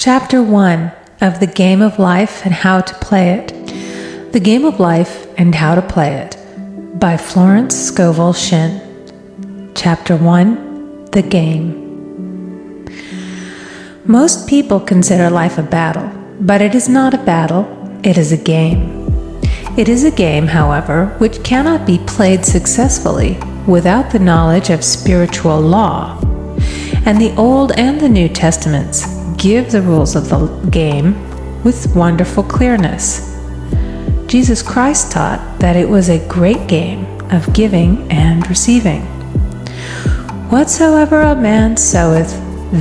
Chapter 1 of The Game of Life and How to Play It. The Game of Life and How to Play It by Florence Scovel Shinn. Chapter 1 The Game. Most people consider life a battle, but it is not a battle, it is a game. It is a game, however, which cannot be played successfully without the knowledge of spiritual law. And the Old and the New Testaments give the rules of the game with wonderful clearness. Jesus Christ taught that it was a great game of giving and receiving. Whatsoever a man soweth,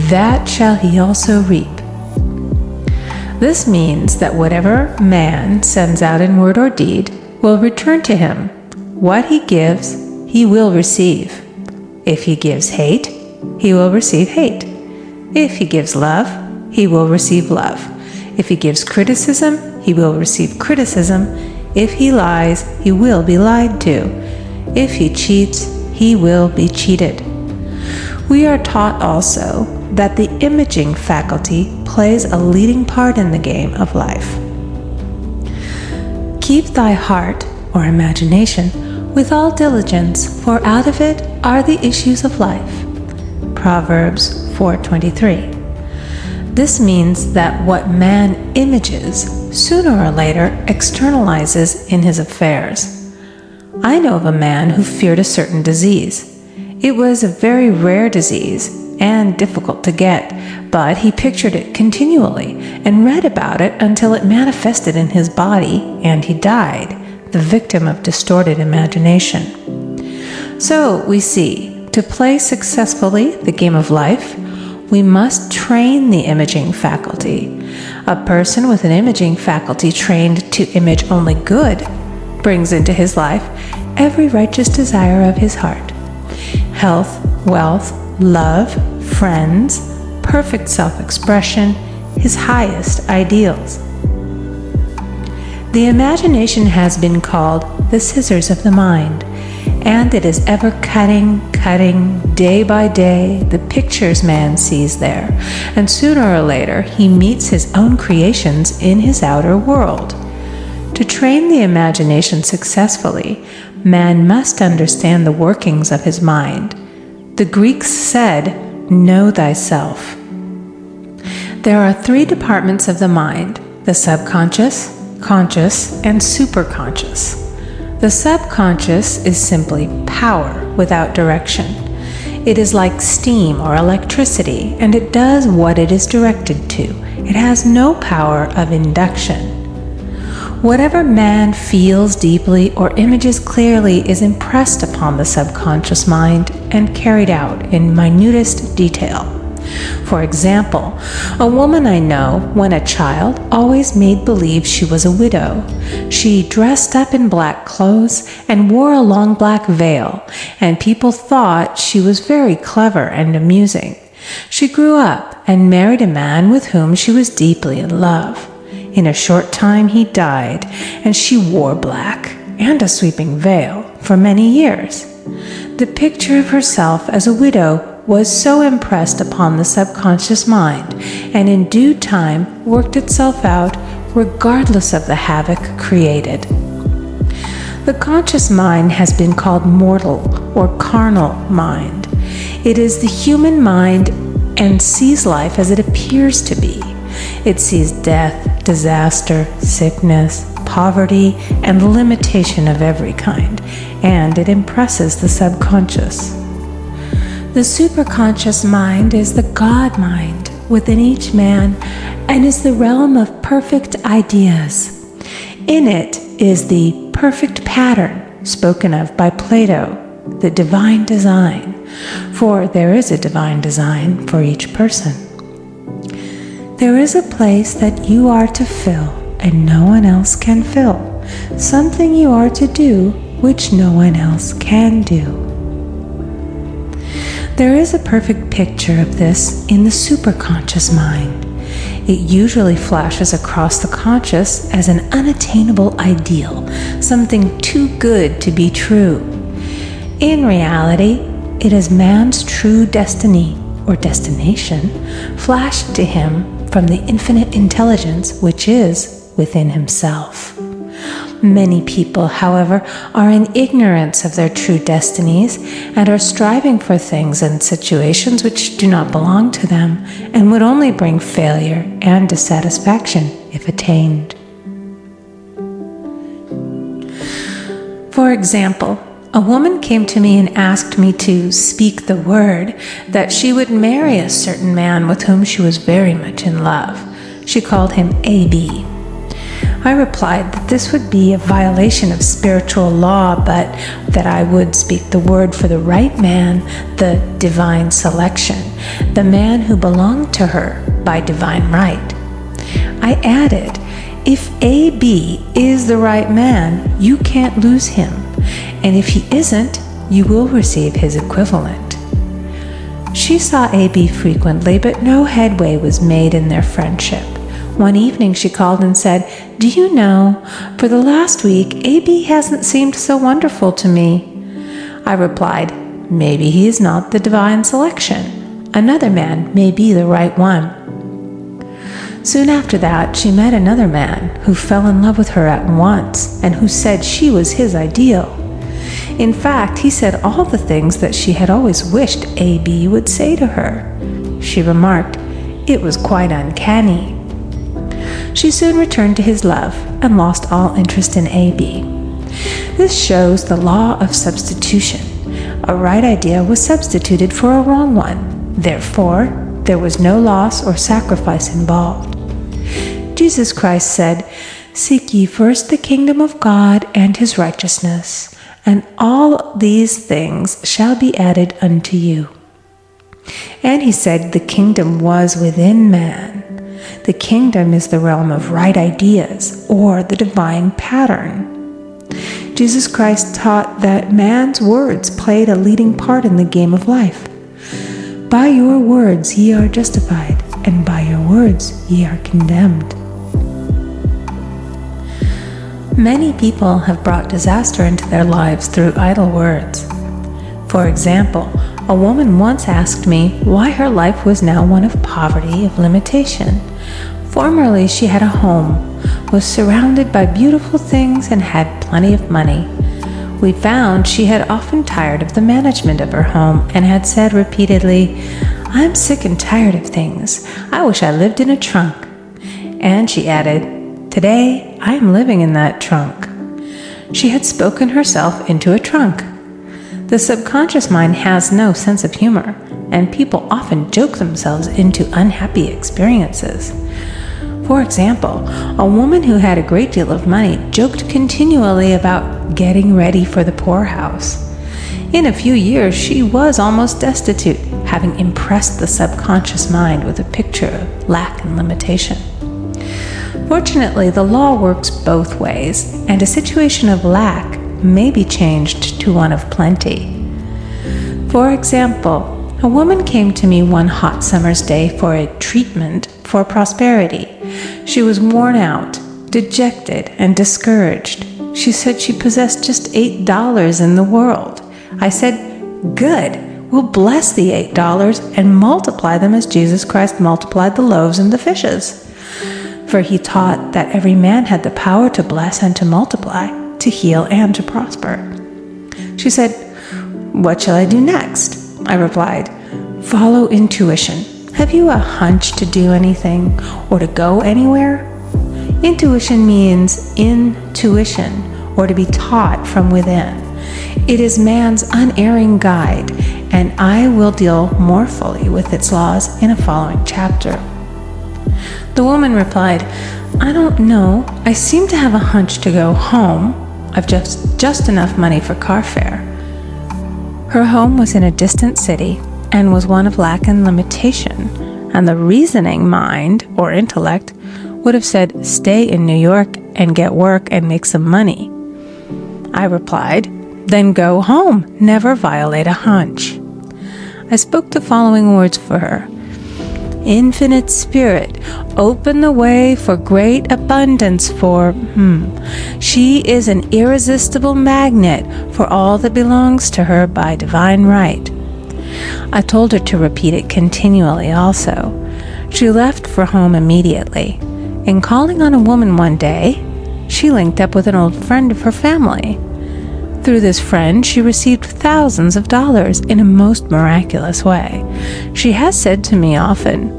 that shall he also reap. This means that whatever man sends out in word or deed will return to him. What he gives, he will receive. If he gives hate, he will receive hate. If he gives love, he will receive love. If he gives criticism, he will receive criticism. If he lies, he will be lied to. If he cheats, he will be cheated. We are taught also that the imaging faculty plays a leading part in the game of life. Keep thy heart, or imagination, with all diligence, for out of it are the issues of life. Proverbs 4:23. This means that what man images sooner or later externalizes in his affairs. I know of a man who feared a certain disease. It was a very rare disease and difficult to get, but he pictured it continually and read about it until it manifested in his body and he died, the victim of distorted imagination. So we see, to play successfully the game of life, we must train the imaging faculty. A person with an imaging faculty trained to image only good brings into his life every righteous desire of his heart. Health, wealth, love, friends, perfect self-expression, his highest ideals. The imagination has been called the scissors of the mind, and it is ever cutting day by day the pictures man sees there, and sooner or later he meets his own creations in his outer world. To train the imagination successfully, man must understand the workings of his mind. The Greeks said, "Know thyself." There are three departments of the mind: the subconscious, conscious, and superconscious. The subconscious is simply power without direction. It is like steam or electricity, and it does what it is directed to. It has no power of induction. Whatever man feels deeply or images clearly is impressed upon the subconscious mind and carried out in minutest detail. For example, a woman I know, when a child, always made believe she was a widow. She dressed up in black clothes and wore a long black veil, and people thought she was very clever and amusing. She grew up and married a man with whom she was deeply in love. In a short time he died, and she wore black and a sweeping veil for many years. The picture of herself as a widow was so impressed upon the subconscious mind, and in due time worked itself out regardless of the havoc created. The conscious mind has been called mortal or carnal mind. It is the human mind and sees life as it appears to be. It sees death, disaster, sickness, poverty, and limitation of every kind, and it impresses the subconscious. The superconscious mind is the God mind within each man and is the realm of perfect ideas. In it is the perfect pattern spoken of by Plato, the divine design, for there is a divine design for each person. There is a place that you are to fill and no one else can fill, something you are to do which no one else can do. There is a perfect picture of this in the superconscious mind. It usually flashes across the conscious as an unattainable ideal, something too good to be true. In reality, it is man's true destiny or destination flashed to him from the infinite intelligence which is within himself. Many people, however, are in ignorance of their true destinies and are striving for things and situations which do not belong to them and would only bring failure and dissatisfaction if attained. For example, a woman came to me and asked me to speak the word that she would marry a certain man with whom she was very much in love. She called him A.B. I replied that this would be a violation of spiritual law, but that I would speak the word for the right man, the divine selection, the man who belonged to her by divine right. I added, if A.B. is the right man, you can't lose him, and if he isn't, you will receive his equivalent. She saw A.B. frequently, but no headway was made in their friendship. One evening she called and said, "Do you know, for the last week, A.B. hasn't seemed so wonderful to me." I replied, "Maybe he is not the divine selection. Another man may be the right one." Soon after that, she met another man who fell in love with her at once and who said she was his ideal. In fact, he said all the things that she had always wished A.B. would say to her. She remarked, it was quite uncanny. She soon returned to his love and lost all interest in A.B. This shows the law of substitution. A right idea was substituted for a wrong one. Therefore, there was no loss or sacrifice involved. Jesus Christ said, "Seek ye first the kingdom of God and his righteousness, and all these things shall be added unto you." And he said the kingdom was within man. The kingdom is the realm of right ideas, or the divine pattern. Jesus Christ taught that man's words played a leading part in the game of life. By your words ye are justified, and by your words ye are condemned. Many people have brought disaster into their lives through idle words. For example, a woman once asked me why her life was now one of poverty, of limitation. Formerly she had a home, was surrounded by beautiful things, and had plenty of money. We found she had often tired of the management of her home and had said repeatedly, "I'm sick and tired of things. I wish I lived in a trunk." And she added, "Today I am living in that trunk." She had spoken herself into a trunk. The subconscious mind has no sense of humor, and people often joke themselves into unhappy experiences. For example, a woman who had a great deal of money joked continually about getting ready for the poorhouse. In a few years, she was almost destitute, having impressed the subconscious mind with a picture of lack and limitation. Fortunately, the law works both ways, and a situation of lack may be changed to one of plenty. For example, a woman came to me one hot summer's day for a treatment for prosperity. She was worn out, dejected, and discouraged. She said she possessed just $8 in the world. I said, "Good, we'll bless the $8 and multiply them as Jesus Christ multiplied the loaves and the fishes." For he taught that every man had the power to bless and to multiply, to heal and to prosper. She said, "What shall I do next?" I replied, "Follow intuition. Have you a hunch to do anything or to go anywhere?" Intuition means intuition, or to be taught from within. It is man's unerring guide, and I will deal more fully with its laws in a following chapter. The woman replied, "I don't know. I seem to have a hunch to go home. I've just enough money for car fare." Her home was in a distant city and was one of lack and limitation, and the reasoning mind, or intellect, would have said, "Stay in New York and get work and make some money." I replied, "Then go home. Never violate a hunch." I spoke the following words for her. "Infinite Spirit, open the way for great abundance for She is an irresistible magnet for all that belongs to her by divine right." I told her to repeat it continually also. She left for home immediately, and calling on a woman one day, she linked up with an old friend of her family. Through this friend, she received thousands of dollars in a most miraculous way. She has said to me often,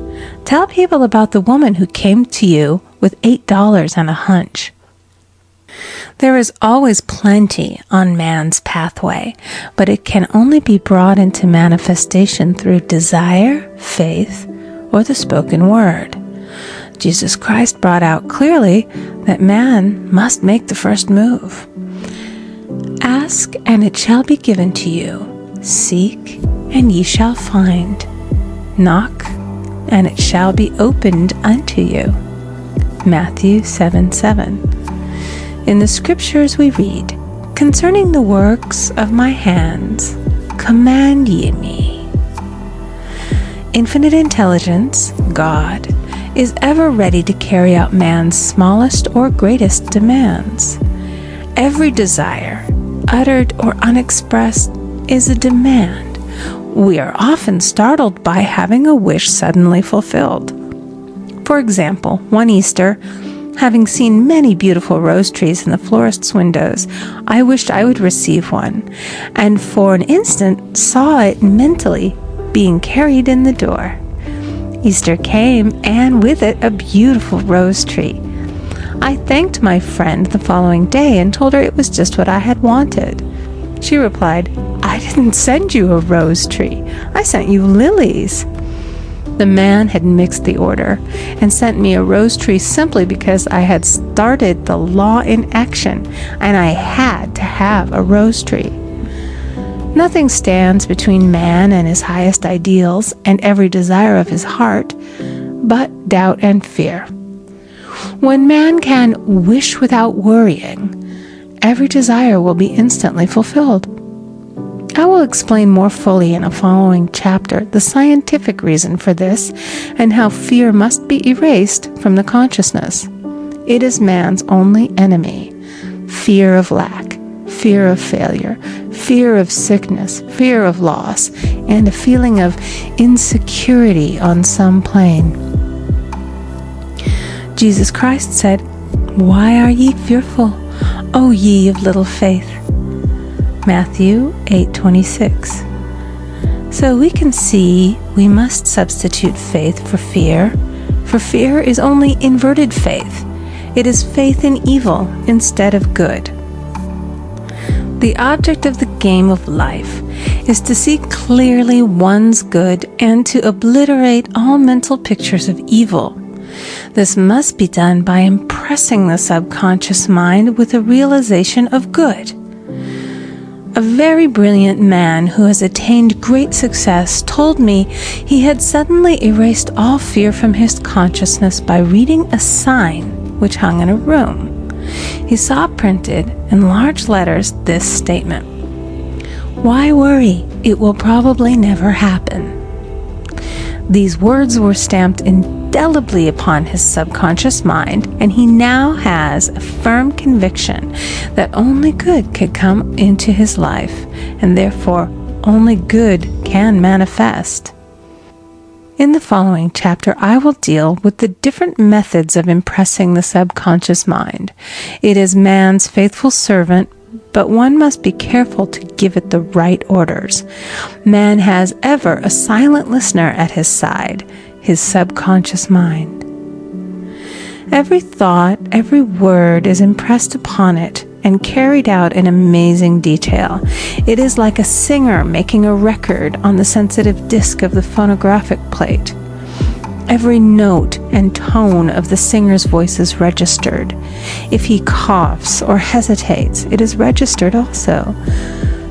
"Tell people about the woman who came to you with $8 and a hunch." There is always plenty on man's pathway, but it can only be brought into manifestation through desire, faith, or the spoken word. Jesus Christ brought out clearly that man must make the first move. Ask, and it shall be given to you. Seek, and ye shall find. Knock, and it shall be opened unto you. Matthew 7:7. In the scriptures we read, "Concerning the works of my hands, command ye me." Infinite intelligence, God, is ever ready to carry out man's smallest or greatest demands. Every desire, uttered or unexpressed, is a demand. We are often startled by having a wish suddenly fulfilled. For example, one Easter, having seen many beautiful rose trees in the florist's windows, I wished I would receive one, and for an instant saw it mentally being carried in the door. Easter came, and with it a beautiful rose tree. I thanked my friend the following day and told her it was just what I had wanted. She replied, "I didn't send you a rose tree. I sent you lilies." The man had mixed the order and sent me a rose tree simply because I had started the law in action and I had to have a rose tree. Nothing stands between man and his highest ideals and every desire of his heart but doubt and fear. When man can wish without worrying, every desire will be instantly fulfilled. I will explain more fully in a following chapter the scientific reason for this and how fear must be erased from the consciousness. It is man's only enemy. Fear of lack, fear of failure, fear of sickness, fear of loss, and a feeling of insecurity on some plane. Jesus Christ said, "Why are ye fearful, O ye of little faith?" Matthew 8:26. So we can see we must substitute faith for fear is only inverted faith. It is faith in evil instead of good. The object of the game of life is to see clearly one's good and to obliterate all mental pictures of evil. This must be done by impressing the subconscious mind with a realization of good. A very brilliant man who has attained great success told me he had suddenly erased all fear from his consciousness by reading a sign which hung in a room. He saw printed in large letters this statement: "Why worry? It will probably never happen." These words were stamped indelibly upon his subconscious mind, and he now has a firm conviction that only good could come into his life, and therefore only good can manifest. In the following chapter, I will deal with the different methods of impressing the subconscious mind. It is man's faithful servant, but one must be careful to give it the right orders. Man has ever a silent listener at his side, his subconscious mind. Every thought, every word is impressed upon it and carried out in amazing detail. It is like a singer making a record on the sensitive disc of the phonographic plate. Every note and tone of the singer's voice is registered. If he coughs or hesitates, it is registered also.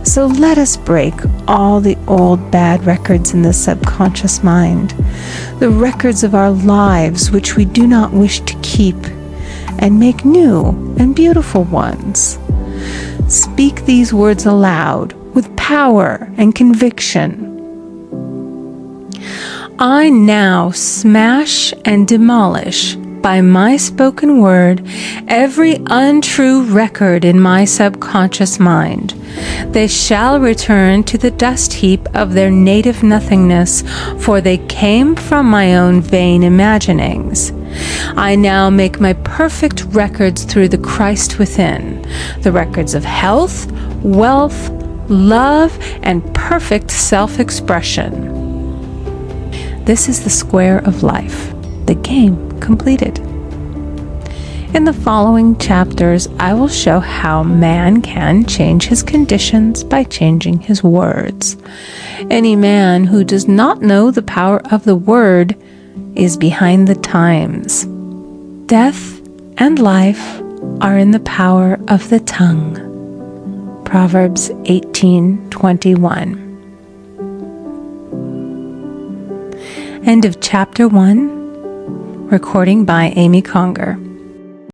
So let us break all the old bad records in the subconscious mind, the records of our lives which we do not wish to keep, and make new and beautiful ones. Speak these words aloud with power and conviction. I now smash and demolish by my spoken word every untrue record in my subconscious mind. They shall return to the dust heap of their native nothingness, for they came from my own vain imaginings. I now make my perfect records through the Christ within, the records of health, wealth, love, and perfect self-expression. This is the square of life, the game completed. In the following chapters, I will show how man can change his conditions by changing his words. Any man who does not know the power of the word is behind the times. Death and life are in the power of the tongue. Proverbs 18:21. End of chapter 1. Recording by Amy Conger.